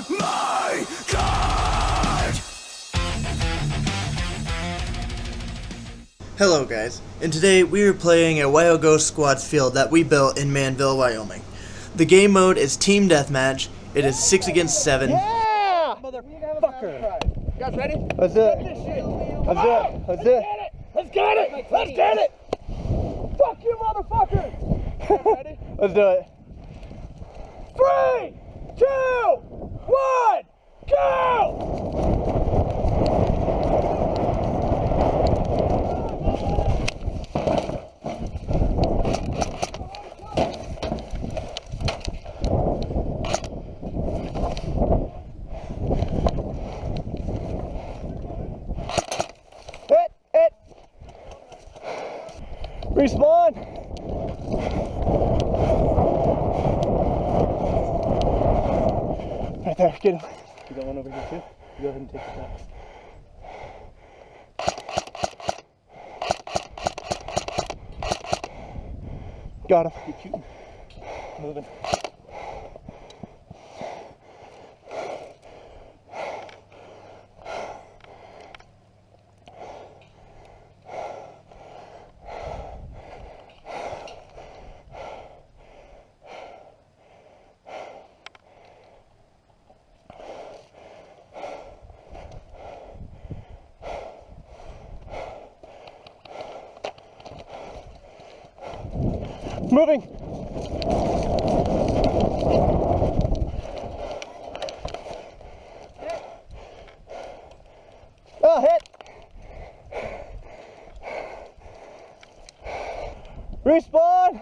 my God! Hello guys, and today we are playing a Wild Ghost Squad's field that we built in Manville, Wyoming. The game mode is Team Deathmatch. It is 6 against 7. Yeah! Motherfucker! You guys ready? Let's do it. Let's do it. Let's do it. Let's get it! Let's get it! Fuck you, motherfucker! You guys ready? Let's do it. 3, 2, 1, go! Hit! Respawn! Right there, get him. You got one over here too? You go ahead and take the shot. Got him. Keep shooting. Moving. Moving. Oh, hit. Respawn.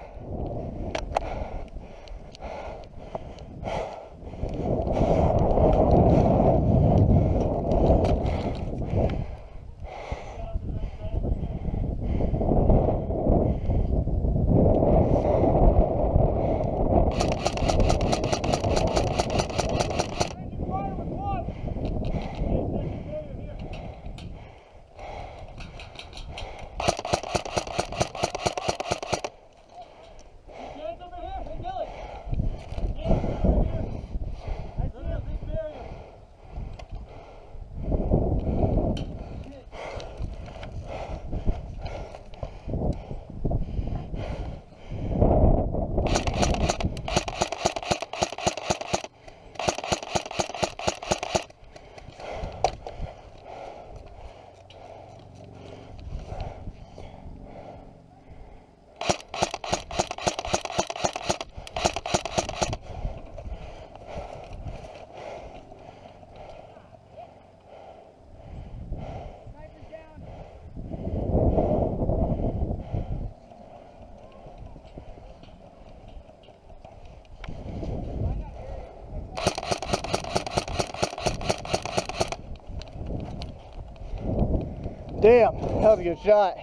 Damn, that was a good shot.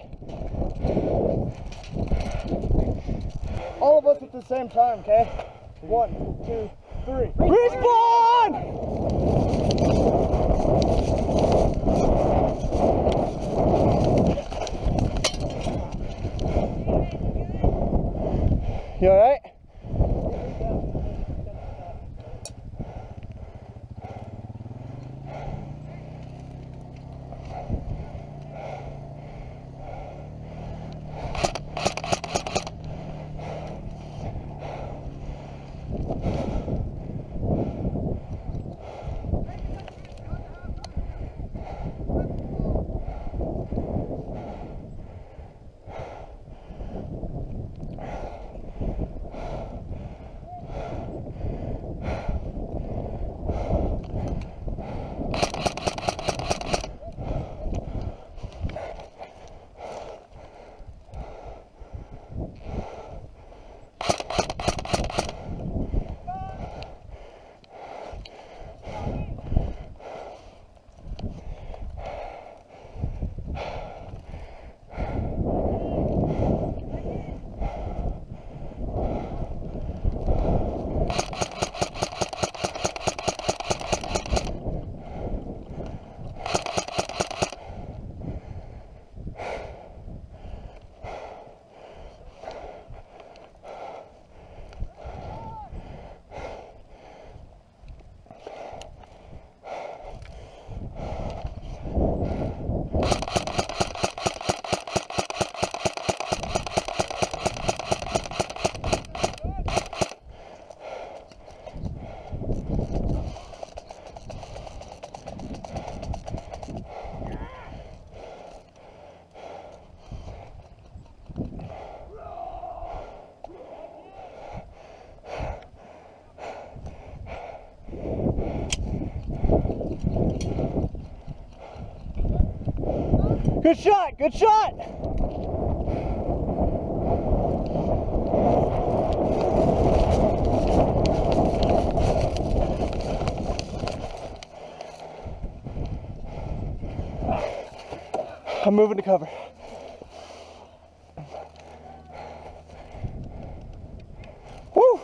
All of us at the same time, okay? 1, 2, 3. Respawn! You alright? Good shot, good shot. I'm moving to cover. Woo!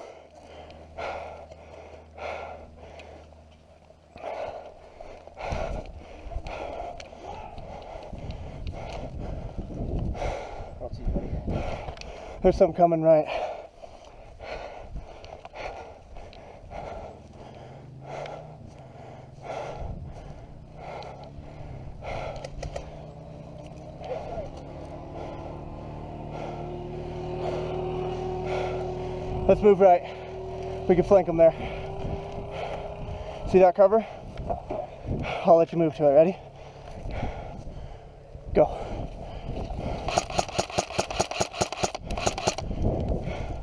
There's some coming right. Let's move right. We can flank them there. See that cover? I'll let you move to it. Ready? Go.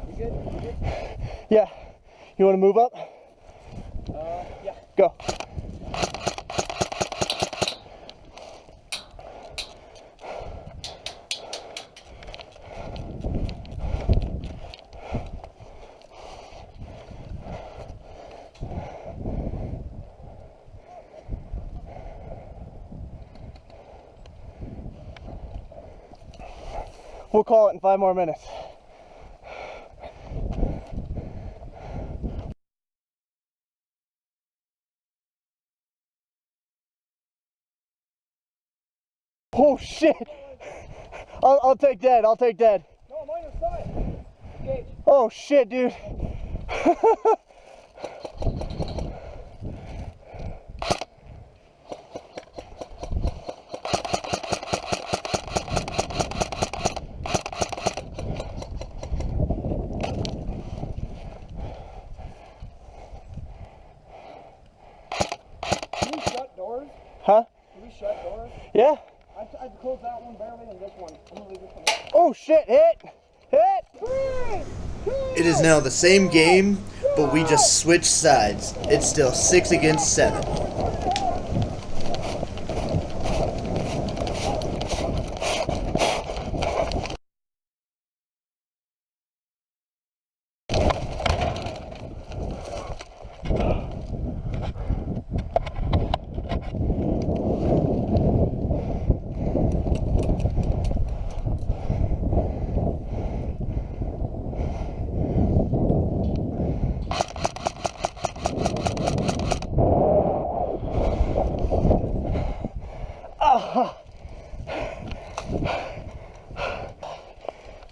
You good? Yeah. You want to move up? Yeah. Go. We'll call it in 5 more minutes. Oh shit! I'll take dead. I'll take dead. No, mine is side. Engage. Oh shit, dude. Can we shut doors? Huh? Can we shut doors? Yeah. I'd close that one barely and this one. I'm gonna leave this one. Oh shit, hit! Hit! It is now the same game, but we just switched sides. It's still 6 against 7.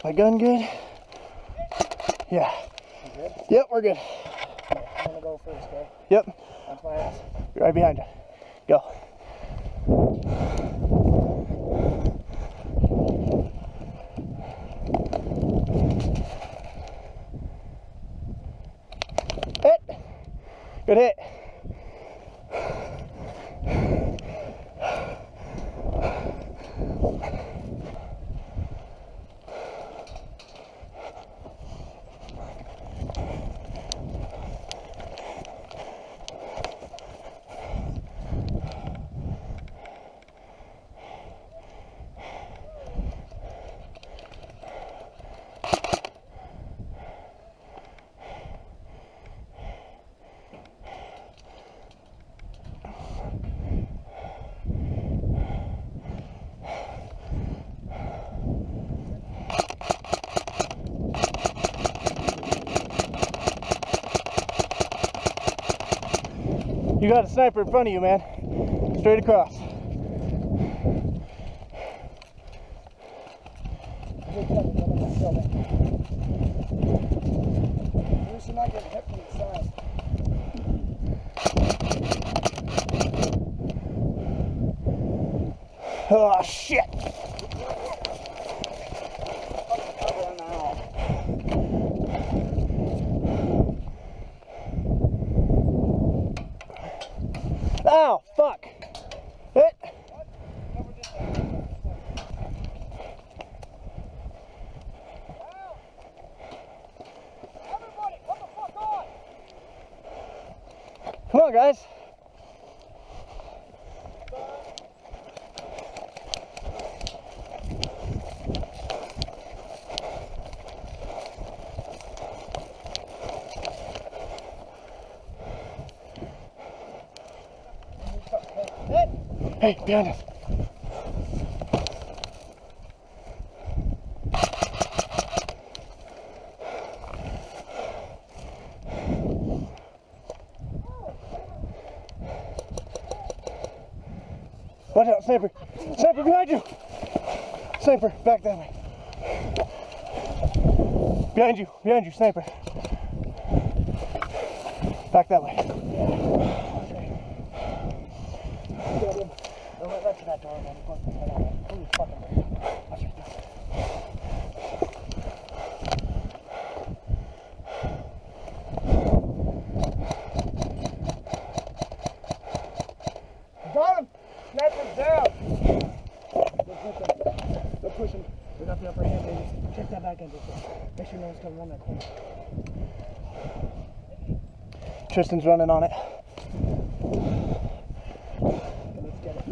My gun good? Yeah. You good? Yep, we're good. I'm gonna go first, okay? Yep. That's my ass. Right behind you. Go. Hit. Good hit. You got a sniper in front of you, man. Straight across. We should not get hit from the side. Oh, shit. Ow, fuck. Hit. Everybody, come the fuck on! Come on, guys. Hey, behind us. Watch out, sniper. Sniper behind you. Sniper, back that way. Behind you, sniper. Back that way. Got him! Sniper's down! They're pushing. We got the upper hand, baby. Check that back end. Make sure no one's coming around that corner. Tristan's running on it. Let's get it.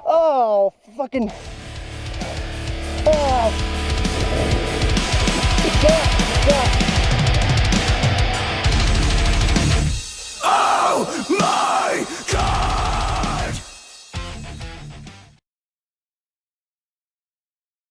Oh, fucking